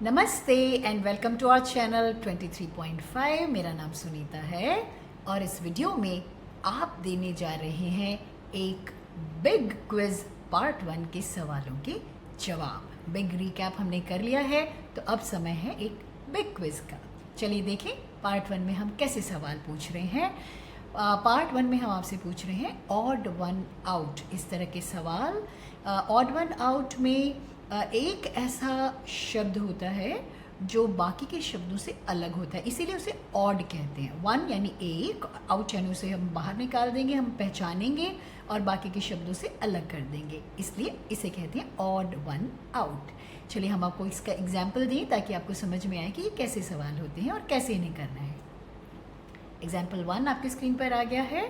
नमस्ते and welcome to our channel 23.5। मेरा नाम सुनीता है और इस वीडियो में आप देने जा रहे हैं एक बिग क्विज पार्ट 1 के सवालों के जवाब। बिग रिकैप हमने कर लिया है, तो अब समय है एक बिग क्विज का। चलिए देखें पार्ट 1 में हम कैसे सवाल पूछ रहे हैं। पार्ट 1 में हम आपसे पूछ रहे हैं ऑड वन आउट, इस तरह के सवाल। ऑड वन आउट में एक ऐसा शब्द होता है जो बाकी के शब्दों से अलग होता है, इसीलिए उसे ऑड कहते हैं। वन यानी एक, आउट यानी उसे हम बाहर निकाल देंगे, हम पहचानेंगे और बाकी के शब्दों से अलग कर देंगे, इसलिए इसे कहते हैं ऑड वन आउट। चलिए हम आपको इसका एग्जाम्पल दें ताकि आपको समझ में आए कि ये कैसे सवाल होते हैं और कैसे इन्हें करना है। एग्जाम्पल 1 आपकी स्क्रीन पर आ गया है।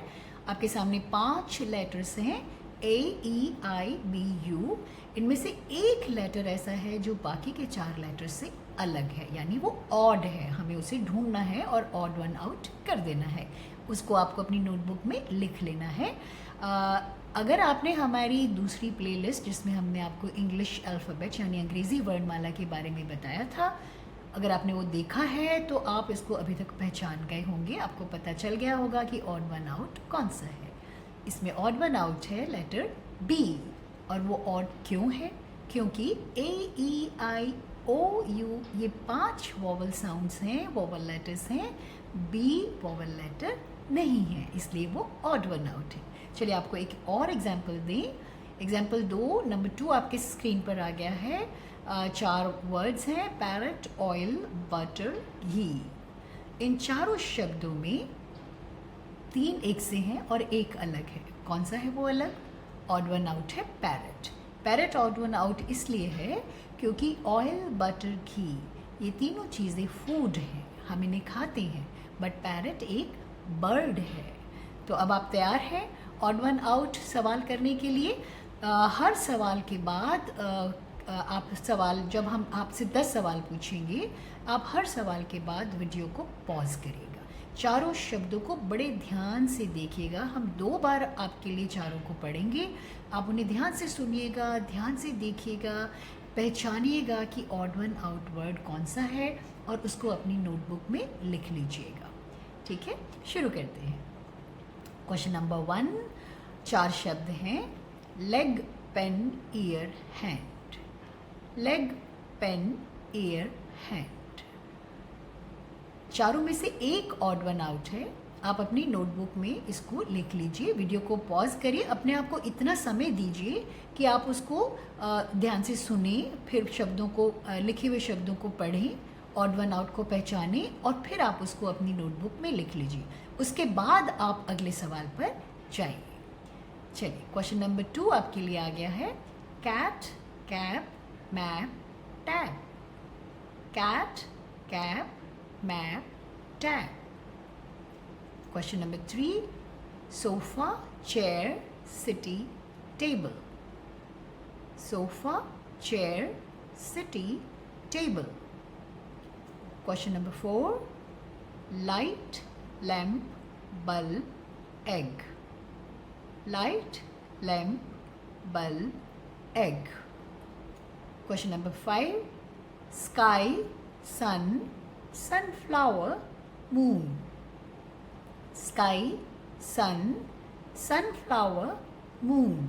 आपके सामने 5 लेटर्स हैं, AEIBU। इनमें से एक लेटर ऐसा है जो बाकी के 4 लेटर से अलग है, यानी वो ऑड है। हमें उसे ढूंढना है और ऑड वन आउट कर देना है। उसको आपको अपनी नोटबुक में लिख लेना है। अगर आपने हमारी दूसरी प्लेलिस्ट जिसमें हमने आपको इंग्लिश अल्फ़ाबेट यानी अंग्रेज़ी वर्णमाला के बारे में बताया था, अगर आपने वो देखा है तो आप इसको अभी तक पहचान गए होंगे। आपको पता चल गया होगा कि ऑड वन आउट कौन सा है। इसमें ऑड वन आउट है लेटर B। और वो ऑड क्यों है? क्योंकि AEIOU ये 5 वोवल साउंड्स हैं, वोवल लेटर्स हैं। B वोवल लेटर नहीं है, इसलिए वो ऑड वन आउट है। चलिए आपको एक और एग्जाम्पल दें। एग्जाम्पल 2 नंबर 2 आपके स्क्रीन पर आ गया है। 4 वर्ड्स हैं, पैरट, ऑयल, बटर, घी। इन चारों शब्दों में 3 एक से हैं और एक अलग है। कौन सा है वो अलग? ऑड वन आउट है parrot. Parrot odd one out इसलिए है क्योंकि ऑयल, बटर, घी ये तीनों चीज़ें फूड हैं, हम इन्हें खाते हैं, बट पैरट एक बर्ड है। तो अब आप तैयार हैं ऑड वन आउट सवाल करने के लिए? हर सवाल के बाद आप सवाल, जब हम आपसे 10 सवाल पूछेंगे, आप हर सवाल के बाद वीडियो को पॉज करिएगा। चारों शब्दों को बड़े ध्यान से देखिएगा। हम 2 बार आपके लिए चारों को पढ़ेंगे, आप उन्हें ध्यान से सुनिएगा, ध्यान से देखिएगा, पहचानिएगा कि ऑड वन आउट वर्ड कौन सा है और उसको अपनी नोटबुक में लिख लीजिएगा। ठीक है, शुरू करते हैं। क्वेश्चन नंबर 1, 4 शब्द हैं, leg, pen, ear, hand. Leg, pen, ear, hand. चारों में से एक ऑड वन आउट है। आप अपनी नोटबुक में इसको लिख लीजिए। वीडियो को पॉज करिए, अपने आप को इतना समय दीजिए कि आप उसको ध्यान से सुने, फिर शब्दों को, लिखे हुए शब्दों को पढ़ें, ऑड वन आउट को पहचानें और फिर आप उसको अपनी नोटबुक में लिख लीजिए। उसके बाद आप अगले सवाल पर जाइए। चलिए क्वेश्चन नंबर 2 आपके लिए आ गया है, cat, cap, map, tab. Cat, cap, map, tab. Question number 3, sofa, chair, city, table. Sofa, chair, city, table. Question number 4, light, lamp, bulb, egg. Light, lamp, bulb, egg. Question number 5, sky, sun, sunflower, moon. Sky, sun, sunflower, moon.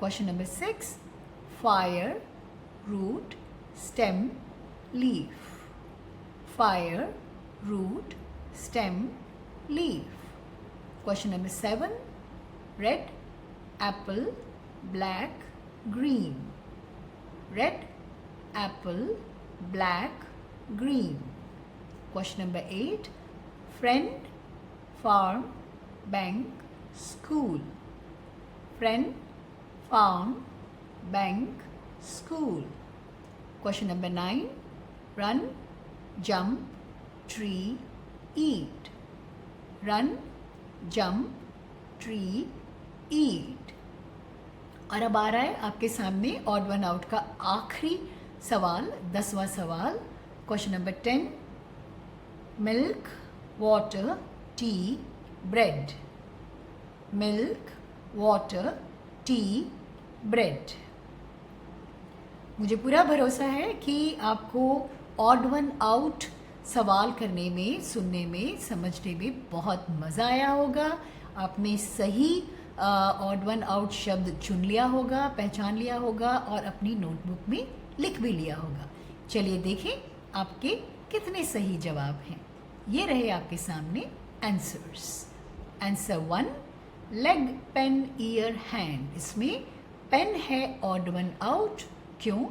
Question number 6, fire, root, stem, leaf. Fire, root, stem, leaf. Question number 7, red, apple, black, green. Red, apple, black, green. Question number 8, friend, farm, bank, school. Friend, farm, bank, school. Question number 9, run, jump, tree, eat. Run, jump, tree, eat. और अब आ रहा है आपके सामने odd one out का आखिरी सवाल, 10वां सवाल। Question number 10, milk, water, tea, bread. Milk, water, tea, bread. मुझे पूरा भरोसा है कि आपको ऑड वन आउट सवाल करने में, सुनने में, समझने में बहुत मज़ा आया होगा। आपने सही ऑड वन आउट शब्द चुन लिया होगा, पहचान लिया होगा और अपनी नोटबुक में लिख भी लिया होगा। चलिए देखें आपके कितने सही जवाब हैं। ये रहे आपके सामने answers. Answer 1, leg, pen, ear, hand. इसमें पेन है ऑड वन आउट। क्यों?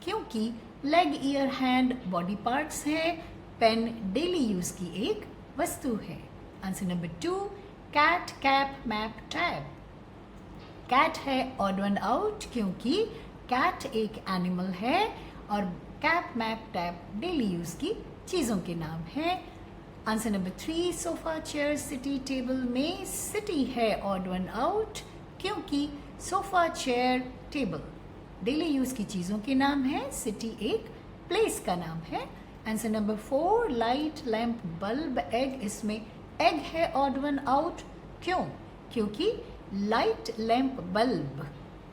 क्योंकि leg, ear, hand body parts हैं। पेन डेली यूज की एक वस्तु है। Answer number 2, cat, cap, map, tab. Cat है ऑड वन आउट क्योंकि कैट एक एनिमल है और cap, map, tab daily use की चीज़ों के नाम हैं। Answer number 3, sofa, chair, city, table में सिटी है ऑड वन आउट क्योंकि sofa, chair, table daily use की चीज़ों के नाम हैं। सिटी एक प्लेस का नाम है। Answer number 4, light, lamp, bulb, egg. इसमें एग है ऑड वन आउट। क्यों? क्योंकि light, lamp, bulb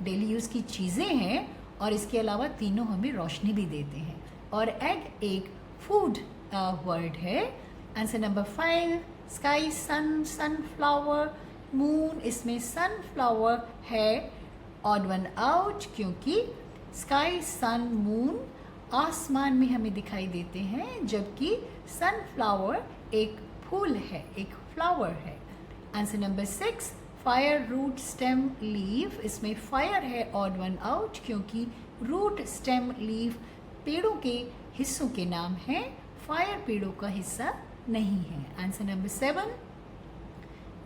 daily use की चीज़ें हैं और इसके अलावा तीनों हमें रोशनी भी देते हैं। और एग एक फूड वर्ड है। आंसर नंबर 5, स्काई, सन, सनफ्लावर, मून। इसमें सनफ्लावर है ऑड वन आउट क्योंकि स्काई, सन, मून आसमान में हमें दिखाई देते हैं जबकि सनफ्लावर एक फूल है, एक फ्लावर है। Answer number 6, fire, root, stem, leave. इसमें फायर है ऑड वन आउट क्योंकि रूट, स्टेम, लीव पेड़ों के हिस्सों के नाम हैं। फायर पेड़ों का हिस्सा नहीं है। Answer number 7,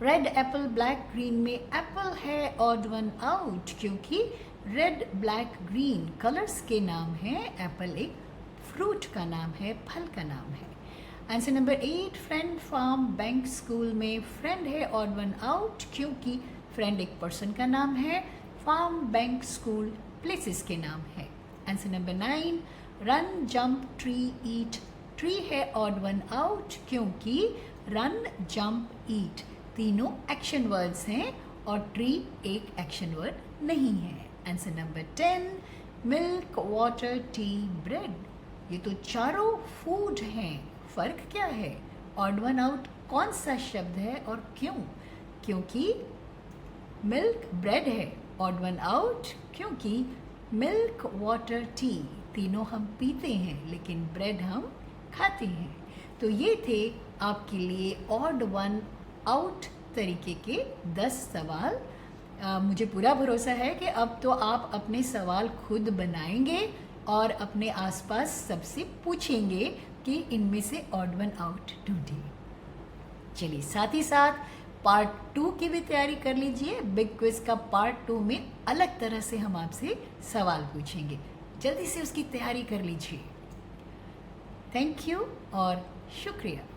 red, Apple, black, green में एप्पल है ऑड वन आउट क्योंकि रेड, ब्लैक, ग्रीन कलर्स के नाम हैं। एप्पल एक फ्रूट का नाम है, फल का नाम है। Answer number 8, friend, farm, bank, school में फ्रेंड है ऑड वन आउट क्योंकि फ्रेंड एक पर्सन का नाम है। फार्म, बैंक, स्कूल प्लेसेस के नाम है। Answer number 9, run, jump, tree, eat. Tree है ऑड वन आउट क्योंकि रन, जंप, ईट तीनों एक्शन वर्ड्स हैं और ट्री एक एक्शन वर्ड नहीं है। Answer number 10, milk, water, T, bread. ये तो चारों फूड हैं। फर्क क्या है? ऑड वन आउट कौन सा शब्द है और क्यों? क्योंकि मिल्क, ब्रेड है ऑड वन आउट क्योंकि मिल्क, वाटर, टी तीनों हम पीते हैं लेकिन ब्रेड हम खाते हैं। तो ये थे आपके लिए ऑड वन आउट तरीके के 10 सवाल। मुझे पूरा भरोसा है कि अब तो आप अपने सवाल खुद बनाएंगे और अपने आसपास सबसे पूछेंगे कि इनमें से ऑड वन आउट ढूंढिए। चलिए साथ ही साथ पार्ट 2 की भी तैयारी कर लीजिए। बिग क्विज का पार्ट 2 में अलग तरह से हम आपसे सवाल पूछेंगे। जल्दी से उसकी तैयारी कर लीजिए। थैंक यू और शुक्रिया।